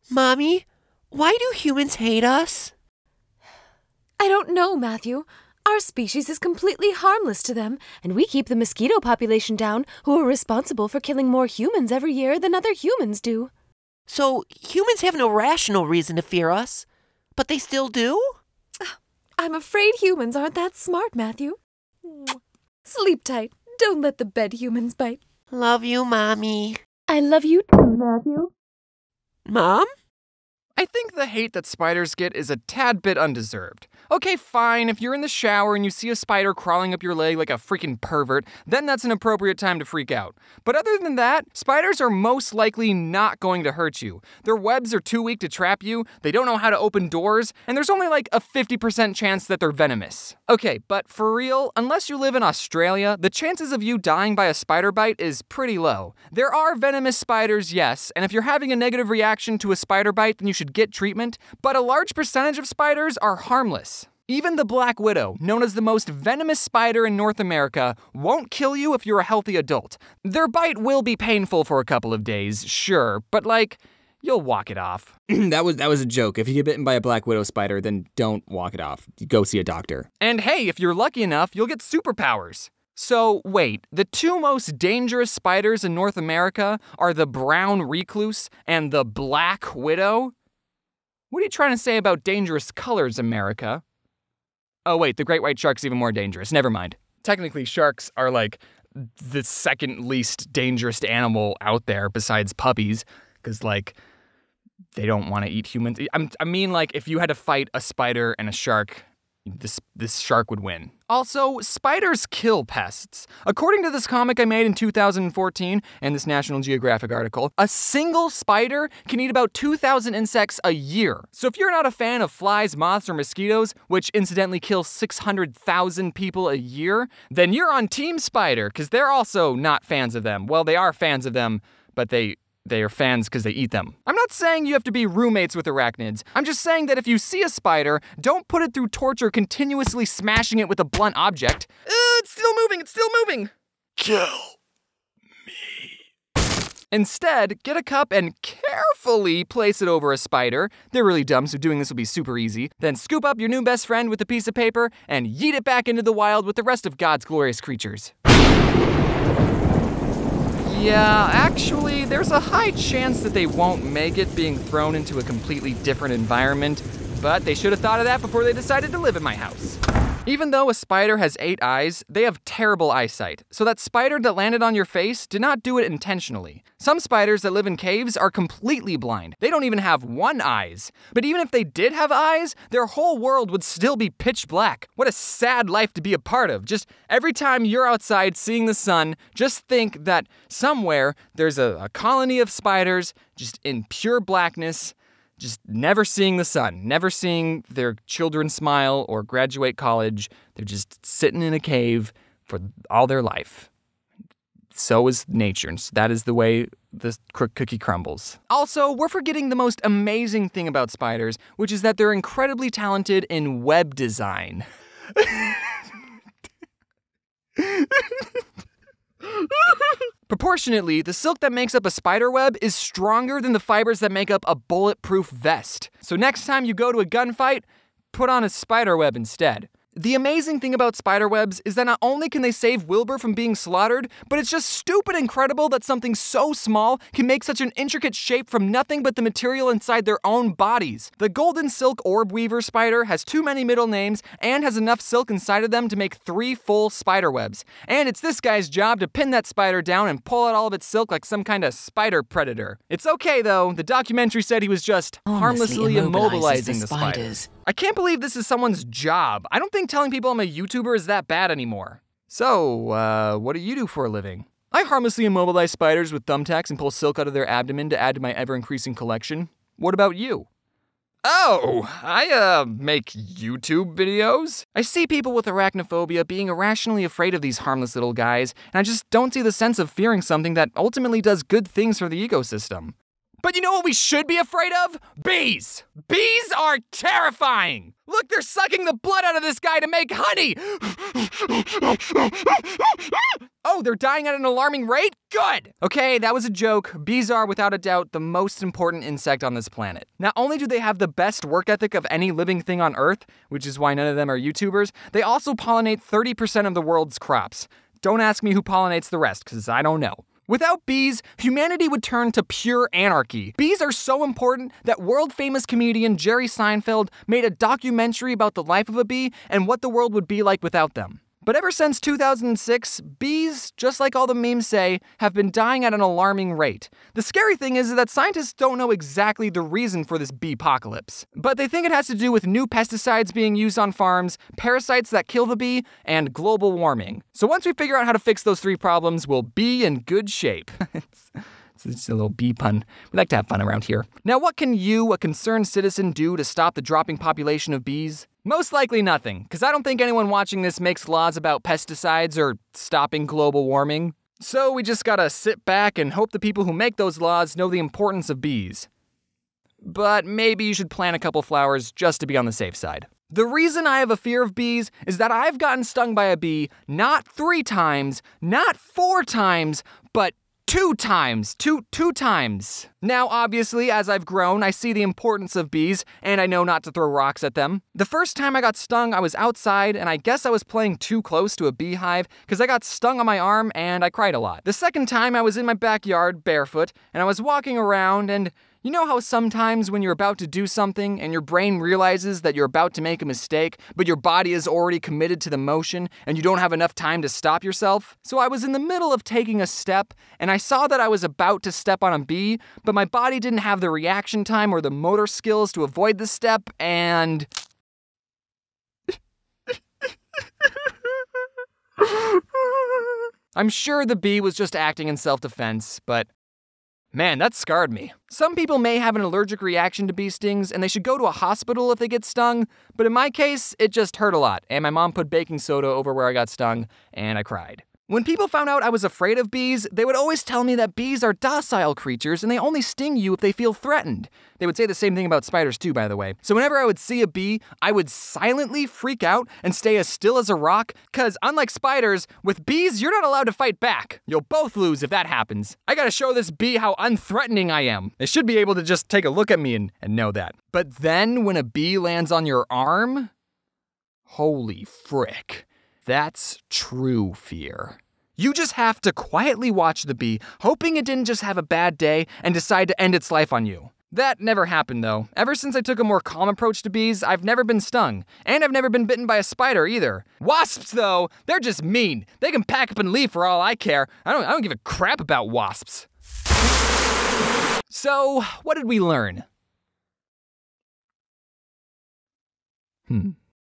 Mommy, why do humans hate us? I don't know, Matthew. Our species is completely harmless to them, and we keep the mosquito population down, who are responsible for killing more humans every year than other humans do. So humans have no rational reason to fear us, but they still do? I'm afraid humans aren't that smart, Matthew. Sleep tight. Don't let the bed humans bite. Love you, Mommy. I love you too, Matthew. Mom? I think the hate that spiders get is a tad bit undeserved. Okay, fine, if you're in the shower and you see a spider crawling up your leg like a freaking pervert, then that's an appropriate time to freak out. But other than that, spiders are most likely not going to hurt you. Their webs are too weak to trap you, they don't know how to open doors, and there's only like a 50% chance that they're venomous. Okay, but for real, unless you live in Australia, the chances of you dying by a spider bite is pretty low. There are venomous spiders, yes, and if you're having a negative reaction to a spider bite, then you should get treatment, but a large percentage of spiders are harmless. Even the black widow, known as the most venomous spider in North America, won't kill you if you're a healthy adult. Their bite will be painful for a couple of days, sure, but you'll walk it off. That was a joke. If you get bitten by a black widow spider, then don't walk it off. Go see a doctor. And hey, if you're lucky enough, you'll get superpowers. So wait, the two most dangerous spiders in North America are the brown recluse and the black widow? What are you trying to say about dangerous colors, America? Oh wait, the great white shark's even more dangerous. Never mind. Technically, sharks are the second least dangerous animal out there besides puppies, because they don't want to eat humans. I mean, if you had to fight a spider and a shark, this shark would win. Also, spiders kill pests. According to this comic I made in 2014 and this National Geographic article, a single spider can eat about 2,000 insects a year. So if you're not a fan of flies, moths, or mosquitoes, which incidentally kill 600,000 people a year, then you're on Team Spider, because they're also not fans of them. Well, they are fans of them, but they are fans because they eat them. I'm not saying you have to be roommates with arachnids. I'm just saying that if you see a spider, don't put it through torture continuously smashing it with a blunt object. It's still moving! Kill me. Instead, get a cup and carefully place it over a spider. They're really dumb, so doing this will be super easy. Then scoop up your new best friend with a piece of paper and yeet it back into the wild with the rest of God's glorious creatures. Yeah, actually, there's a high chance that they won't make it being thrown into a completely different environment, but they should have thought of that before they decided to live in my house. Even though a spider has 8 eyes, they have terrible eyesight, so that spider that landed on your face did not do it intentionally. Some spiders that live in caves are completely blind. They don't even have 1 eye. But even if they did have eyes, their whole world would still be pitch black. What a sad life to be a part of. Just every time you're outside seeing the sun, just think that somewhere there's a colony of spiders just in pure blackness, just never seeing the sun, never seeing their children smile or graduate college. They're just sitting in a cave for all their life. So is nature, and that is the way the cookie crumbles. Also, we're forgetting the most amazing thing about spiders, which is that they're incredibly talented in web design. Proportionately, the silk that makes up a spider web is stronger than the fibers that make up a bulletproof vest. So next time you go to a gunfight, put on a spider web instead. The amazing thing about spider webs is that not only can they save Wilbur from being slaughtered, but it's just stupid incredible that something so small can make such an intricate shape from nothing but the material inside their own bodies. The golden silk Orb-Weaver spider has too many middle names and has enough silk inside of them to make 3 full spider webs. And it's this guy's job to pin that spider down and pull out all of its silk like some kind of spider predator. It's okay though, the documentary said he was just harmlessly immobilizing the spiders. I can't believe this is someone's job. I don't think telling people I'm a YouTuber is that bad anymore. So, what do you do for a living? I harmlessly immobilize spiders with thumbtacks and pull silk out of their abdomen to add to my ever-increasing collection. What about you? Oh, I, make YouTube videos. I see people with arachnophobia being irrationally afraid of these harmless little guys, and I just don't see the sense of fearing something that ultimately does good things for the ecosystem. But you know what we should be afraid of? Bees! Bees are terrifying! Look, they're sucking the blood out of this guy to make honey! Oh, they're dying at an alarming rate? Good! Okay, that was a joke. Bees are, without a doubt, the most important insect on this planet. Not only do they have the best work ethic of any living thing on Earth, which is why none of them are YouTubers, they also pollinate 30% of the world's crops. Don't ask me who pollinates the rest, because I don't know. Without bees, humanity would turn to pure anarchy. Bees are so important that world-famous comedian Jerry Seinfeld made a documentary about the life of a bee and what the world would be like without them. But ever since 2006, bees, just like all the memes say, have been dying at an alarming rate. The scary thing is that scientists don't know exactly the reason for this bee-apocalypse. But they think it has to do with new pesticides being used on farms, parasites that kill the bee, and global warming. So once we figure out how to fix those three problems, we'll be in good shape. It's just a little bee pun. We like to have fun around here. Now, what can you, a concerned citizen, do to stop the dropping population of bees? Most likely nothing, because I don't think anyone watching this makes laws about pesticides or stopping global warming. So we just gotta sit back and hope the people who make those laws know the importance of bees. But maybe you should plant a couple flowers just to be on the safe side. The reason I have a fear of bees is that I've gotten stung by a bee not 3 times, not 4 times, but 2 times. Two times. Now, obviously, as I've grown, I see the importance of bees, and I know not to throw rocks at them. The first time I got stung, I was outside, and I guess I was playing too close to a beehive, because I got stung on my arm, and I cried a lot. The second time, I was in my backyard, barefoot, and I was walking around, and you know how sometimes when you're about to do something and your brain realizes that you're about to make a mistake, but your body is already committed to the motion and you don't have enough time to stop yourself? So I was in the middle of taking a step and I saw that I was about to step on a bee, but my body didn't have the reaction time or the motor skills to avoid the step, and I'm sure the bee was just acting in self-defense, but man, that scarred me. Some people may have an allergic reaction to bee stings, and they should go to a hospital if they get stung, but in my case, it just hurt a lot, and my mom put baking soda over where I got stung, and I cried. When people found out I was afraid of bees, they would always tell me that bees are docile creatures and they only sting you if they feel threatened. They would say the same thing about spiders too, by the way. So whenever I would see a bee, I would silently freak out and stay as still as a rock, cause unlike spiders, with bees, you're not allowed to fight back. You'll both lose if that happens. I gotta show this bee how unthreatening I am. They should be able to just take a look at me and know that. But then when a bee lands on your arm, holy frick. That's true fear. You just have to quietly watch the bee, hoping it didn't just have a bad day and decide to end its life on you. That never happened though. Ever since I took a more calm approach to bees, I've never been stung. And I've never been bitten by a spider either. Wasps though, they're just mean. They can pack up and leave for all I care. I don't give a crap about wasps. So, what did we learn?